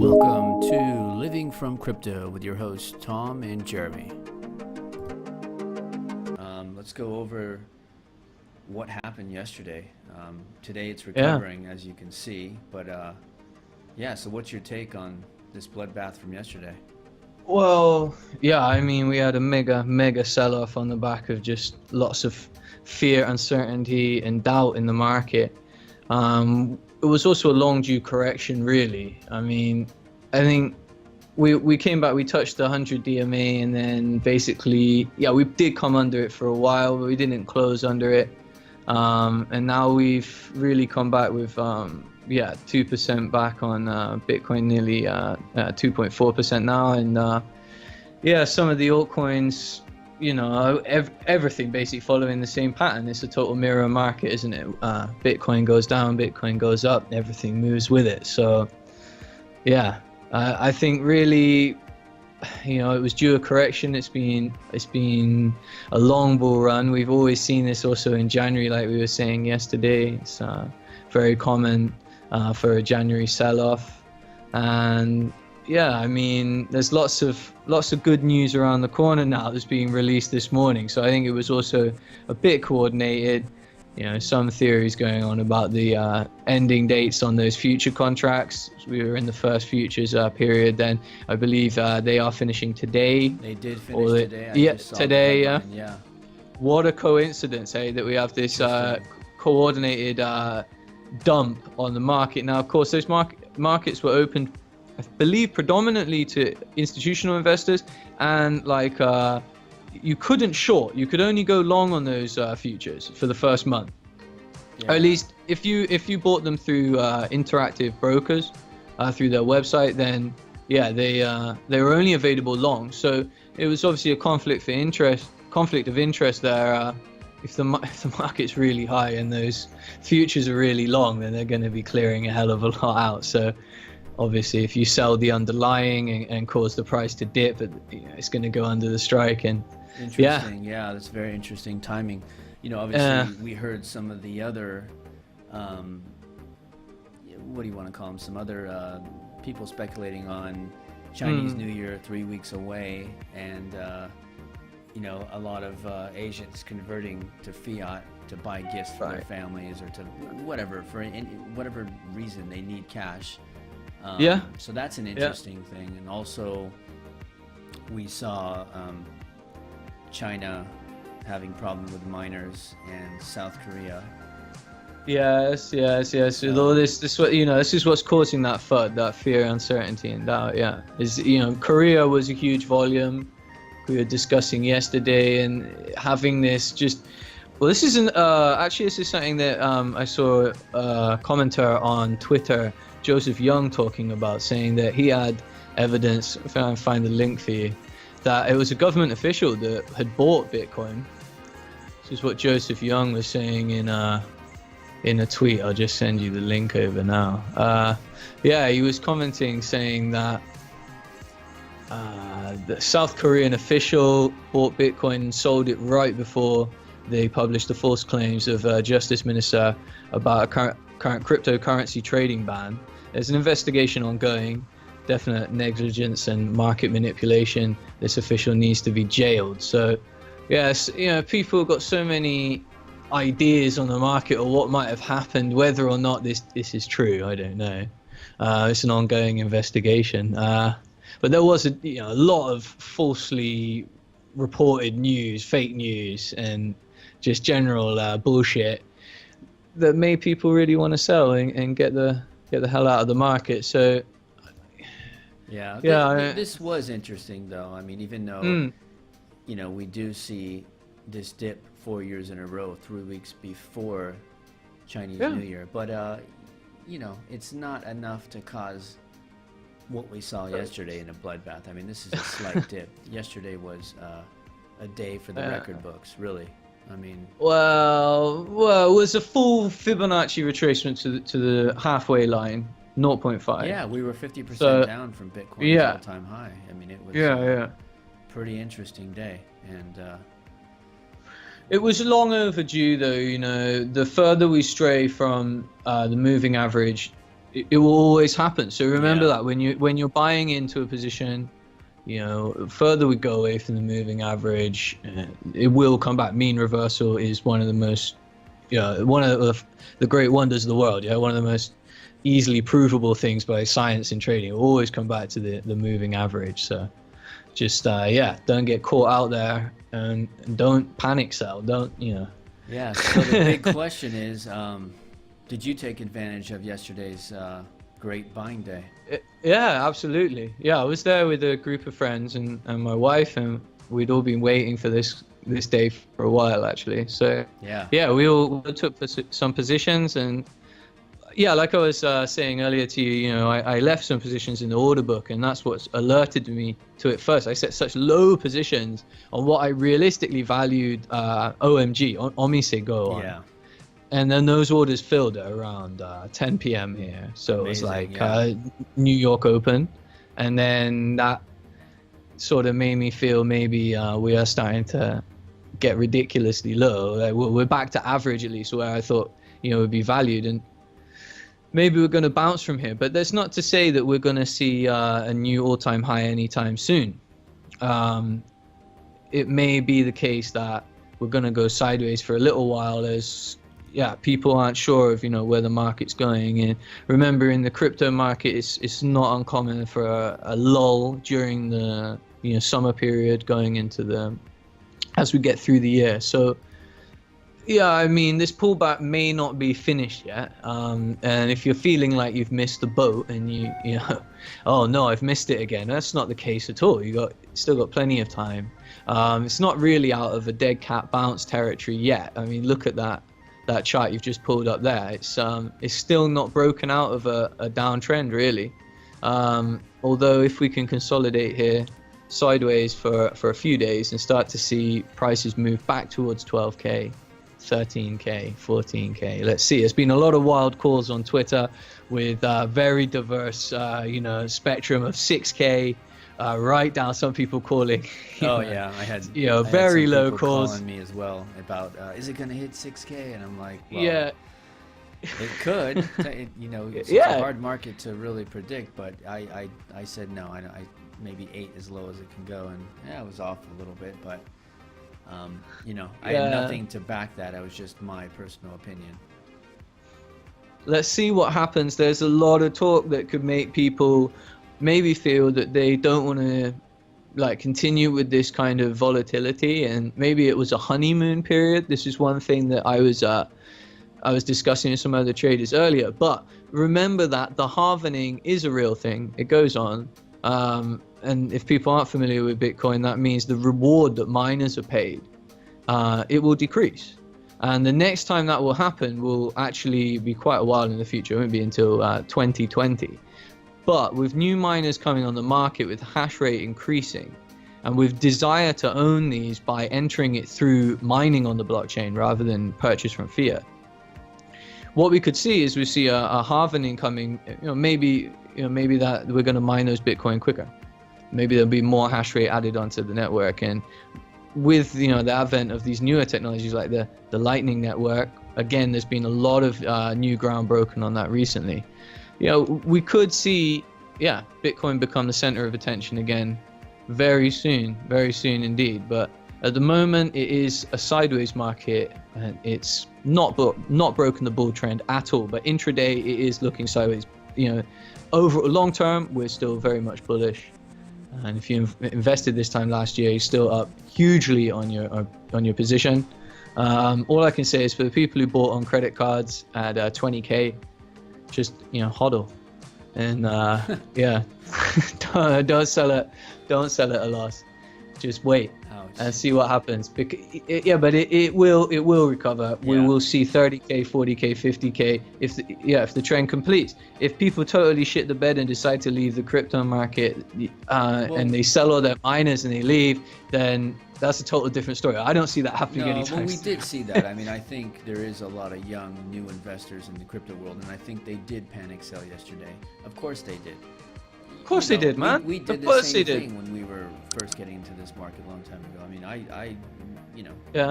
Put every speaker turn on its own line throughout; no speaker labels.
Welcome to Living from Crypto with your hosts Tom and Jeremy. Let's go over what happened yesterday. Today it's recovering, as you can see, but so what's your take on this bloodbath from yesterday?
Well, yeah, I mean, we had a mega sell-off on the back of just lots of fear, uncertainty, and doubt in the market. It was also a long due correction, really. I mean, I think we came back, we touched the 100 DMA, and then basically, we did come under it for a while, but we didn't close under it. And now we've really come back with 2% back on Bitcoin, nearly 2.4% now, and some of the altcoins, everything basically following the same pattern. It's a total mirror market, isn't it? Bitcoin goes down, Bitcoin goes up, everything moves with it. So I think really, it was due a correction. It's been a long bull run. We've always seen this also in January, like we were saying yesterday. It's very common for a January sell-off, and I mean, there's lots of good news around the corner now that's being released this morning. So I think it was also a bit coordinated. Some theories going on about the ending dates on those future contracts. We were in the first futures period. Then I believe they are finishing today.
They did finish today.
Today. Yeah. What a coincidence, that we have this coordinated dump on the market. Now, of course, those markets were opened, I believe, predominantly to institutional investors, and you couldn't short. You could only go long on those futures for the first month. Or at least if you bought them through interactive brokers through their website, then they were only available long. So it was obviously a conflict of interest there. If the market's really high and those futures are really long, then they're going to be clearing a hell of a lot out. So obviously, if you sell the underlying and cause the price to dip, it's going to go under the strike. And
interesting, that's very interesting timing. Obviously, we heard some of the other, what do you want to call them? Some other people speculating on Chinese New Year 3 weeks away, and a lot of Asians converting to fiat to buy gifts for their families, or to whatever, for whatever reason they need cash. So that's an interesting thing. And also we saw China having problems with miners, and South Korea.
Yes. Although this is what's causing that FUD, that fear, uncertainty, and doubt. Korea was a huge volume. We were discussing yesterday, and having this this isn't actually, this is something that I saw a commenter on Twitter, Joseph Young, talking about, saying that he had evidence, if I can find the link for you, that it was a government official that had bought Bitcoin. This is what Joseph Young was saying in a tweet. I'll just send you the link over now. He was commenting, saying that the South Korean official bought Bitcoin and sold it right before they published the false claims of Justice Minister about a current cryptocurrency trading ban. There's an investigation ongoing, definite negligence and market manipulation. This official needs to be jailed. So, yes, people have got so many ideas on the market or what might have happened. Whether or not this is true, I don't know. It's an ongoing investigation. But there was a lot of falsely reported news, fake news, and just general bullshit that made people really want to sell and get the hell out of the market. So
this was interesting, though. I mean, even though we do see this dip 4 years in a row, 3 weeks before Chinese New Year, but it's not enough to cause what we saw yesterday in a bloodbath. I mean, this is a slight dip. Yesterday was a day for the record books, really. I mean,
well, it was a full Fibonacci retracement to the halfway line, 0.5.
Yeah, we were 50% down from Bitcoin's all-time high. I mean, it was a pretty interesting day, and
it was long overdue, though. The further we stray from the moving average, it will always happen. So remember
Yeah.
that when you're buying into a position, further we go away from the moving average, it will come back. Mean reversal is one of the most, one of the great wonders of the world. Yeah, one of the most easily provable things by science in trading. It will always come back to the moving average. So just don't get caught out there and don't panic sell. Don't.
Yeah. So the big question is, did you take advantage of yesterday's great buying day?
Yeah, absolutely. Yeah, I was there with a group of friends and my wife, and we'd all been waiting for this day for a while, actually. So
Yeah.
we all took some positions, and like I was saying earlier to you, I left some positions in the order book, and that's what alerted me to it first. I set such low positions on what I realistically valued OMG, OMISEGO on.
Yeah.
And then those orders filled at around 10 p.m. here. So it was
Amazing,
like New York Open. And then that sort of made me feel maybe we are starting to get ridiculously low. Like we're back to average, at least, where I thought, would be valued. And maybe we're going to bounce from here. But that's not to say that we're going to see a new all-time high anytime soon. It may be the case that we're going to go sideways for a little while as people aren't sure of where the market's going. And remember, in the crypto market, it's not uncommon for a lull during the summer period going into as we get through the year. So I mean, this pullback may not be finished yet. And if you're feeling like you've missed the boat and you oh no, I've missed it again, that's not the case at all. You still got plenty of time. It's not really out of a dead cat bounce territory yet. I mean, look at that chart you've just pulled up there. It's still not broken out of a downtrend, really. Although if we can consolidate here sideways for a few days and start to see prices move back towards 12k, 13k, 14k, let's see. There's been a lot of wild calls on Twitter with very diverse spectrum of 6k right down, some people calling
I had
very
some
low
people
calls
calling me as well about is it going to hit 6k, and I'm like, well,
yeah.
It could. It's a hard market to really predict, but I said no. I maybe 8 as low as it can go, and I was off a little bit, but I had nothing to back that. It was just my personal opinion.
Let's see what happens. There's a lot of talk that could make people maybe feel that they don't want to continue with this kind of volatility, and maybe it was a honeymoon period. This is one thing that I was discussing with some other traders earlier. But remember that the halvening is a real thing. It goes on. And if people aren't familiar with Bitcoin, that means the reward that miners are paid, it will decrease. And the next time that will happen will actually be quite a while in the future. It won't be until 2020. But with new miners coming on the market, with hash rate increasing, and with desire to own these by entering it through mining on the blockchain rather than purchase from fiat, what we could see is we see a halvening coming. Maybe that we're going to mine those Bitcoin quicker. Maybe there'll be more hash rate added onto the network, and with the advent of these newer technologies like the Lightning Network, again, there's been a lot of new ground broken on that recently. We could see Bitcoin become the center of attention again very soon indeed. But at the moment, it is a sideways market, and it's not broken the bull trend at all. But intraday, it is looking sideways. Over long term, we're still very much bullish. And if you invested this time last year, you're still up hugely on your position. All I can say is, for the people who bought on credit cards at 20k, just hodl, and don't sell it at a loss. Just wait.
Ouch.
And see what happens. But it will recover. We will see 30k, 40k, 50k if the trend completes. If people totally shit the bed and decide to leave the crypto market, and they sell all their miners and they leave, then that's a totally different story. I don't see that happening anytime soon.
We did see that. I mean, I think there is a lot of young new investors in the crypto world, and I think they did panic sell yesterday. Of course they did.
Of course they did, man.
We did the same thing when we were first getting into this market a long time ago. I mean, you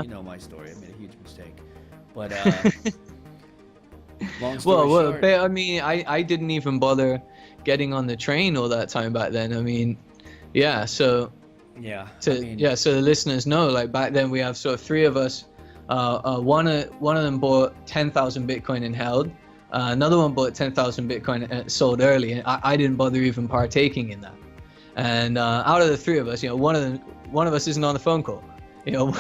know my story. I made a huge mistake, but Long story
well,
short.
but, I mean, I didn't even bother getting on the train all that time back then. I mean, yeah. So
Yeah,
so the listeners know, like back then we have sort of three of us. One of them bought 10,000 Bitcoin and held. Another one bought 10,000 Bitcoin and sold early, and I didn't bother even partaking in that. And out of the three of us, one of us isn't on the phone call.
Yeah.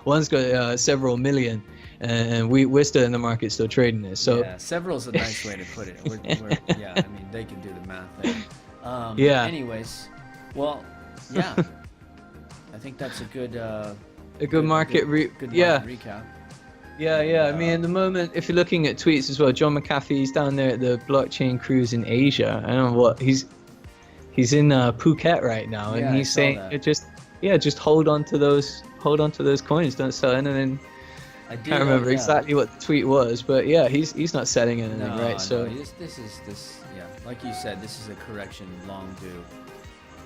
one's got several million, and we're still in the market, still trading it. So
yeah, several's a nice way to put it. Yeah, I mean, they can do the math there.
Yeah.
Anyways, well, yeah, I think that's a good
good market
recap.
Yeah. I mean, at the moment, if you're looking at tweets as well, John McAfee's down there at the blockchain cruise in Asia. I don't know what he's in Phuket right now,
Yeah,
and he's saying just hold on to those coins, don't sell anything. I can't remember exactly what the tweet was, but yeah, he's not selling anything, right? So
this is like you said, this is a correction long due.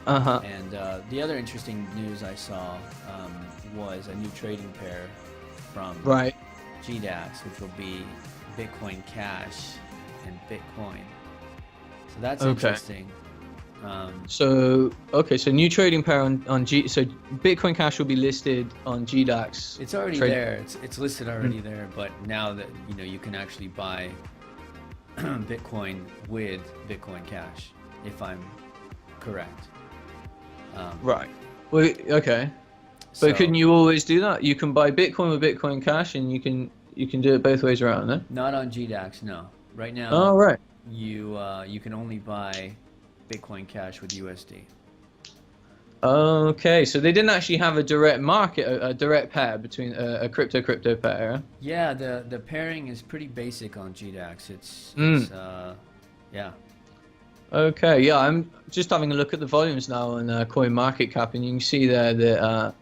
And the other interesting news I saw was a new trading pair from GDAX, which will be Bitcoin Cash and Bitcoin. So that's interesting.
So new trading pair on G. So Bitcoin Cash will be listed on GDAX.
It's already there. It's listed already there. But now that you can actually buy Bitcoin with Bitcoin Cash, if I'm correct.
Right. Well, okay. But couldn't you always do that? You can buy Bitcoin with Bitcoin Cash, and you can do it both ways around, no?
Not on GDAX, no. Right now.
Oh, right.
You can only buy Bitcoin Cash with USD.
Okay, so they didn't actually have a direct market, a direct pair between a crypto pair.
Yeah, the pairing is pretty basic on GDAX. It's yeah.
Okay, yeah, I'm just having a look at the volumes now on CoinMarketCap, and you can see there that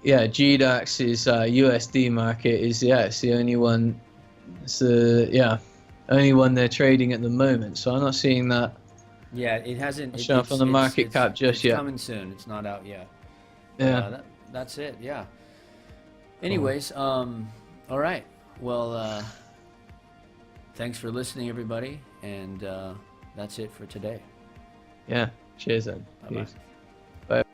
GDAX's USD market is it's the only one. It's the only one they're trading at the moment. So I'm not seeing that.
Yeah, it hasn't
shown up on the market cap just yet.
It's coming soon. It's not out yet.
Yeah.
That's it. Yeah. Anyways, all right. Well, thanks for listening, everybody, and that's it for today.
Yeah. Cheers then.
Bye-bye.
Peace. Bye.